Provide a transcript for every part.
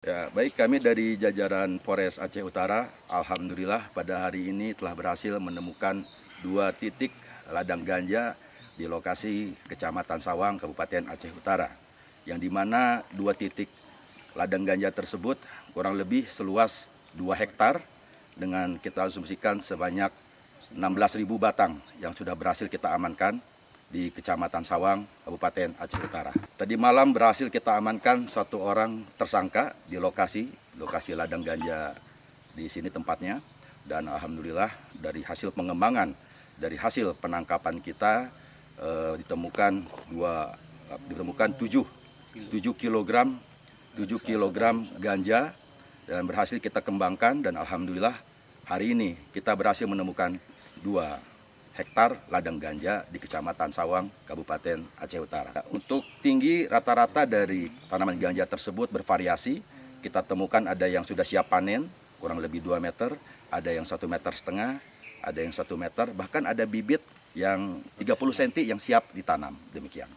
Ya, baik, kami dari jajaran Polres Aceh Utara, alhamdulillah pada hari ini telah berhasil menemukan 2 titik ladang ganja di lokasi Kecamatan Sawang, Kabupaten Aceh Utara. Yang dimana 2 titik ladang ganja tersebut kurang lebih seluas 2 hektar dengan kita asumsikan sebanyak 16.000 batang yang sudah berhasil kita amankan di Kecamatan Sawang, Kabupaten Aceh Utara. Tadi malam berhasil kita amankan 1 orang tersangka di lokasi ladang ganja di sini tempatnya. Dan alhamdulillah dari hasil pengembangan, dari hasil penangkapan kita ditemukan 7 kilogram ganja dan berhasil kita kembangkan, dan alhamdulillah hari ini kita berhasil menemukan 2 hektar ladang ganja di Kecamatan Sawang, Kabupaten Aceh Utara. Untuk tinggi rata-rata dari tanaman ganja tersebut bervariasi. Kita temukan ada yang sudah siap panen, kurang lebih 2 meter, ada yang 1,5 meter, ada yang 1 meter, bahkan ada bibit yang 30 cm yang siap ditanam, demikian.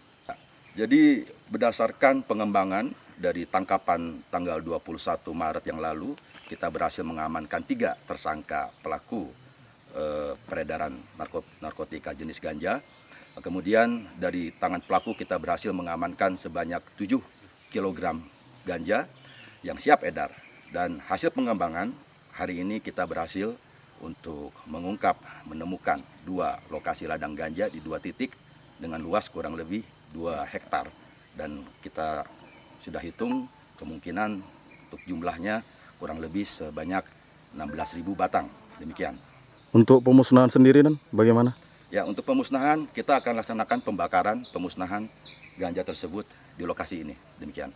Jadi berdasarkan pengembangan dari tangkapan tanggal 21 Maret yang lalu, kita berhasil mengamankan 3 tersangka pelaku peredaran narkotika jenis ganja. Kemudian dari tangan pelaku kita berhasil mengamankan sebanyak 7 kg ganja yang siap edar. Dan hasil pengembangan hari ini kita berhasil untuk menemukan 2 lokasi ladang ganja di 2 titik dengan luas kurang lebih 2 hektar. Dan kita sudah hitung kemungkinan untuk jumlahnya kurang lebih sebanyak 16.000 batang. Demikian. Untuk pemusnahan sendiri dan bagaimana? Ya, untuk pemusnahan kita akan laksanakan pemusnahan ganja tersebut di lokasi ini. Demikian.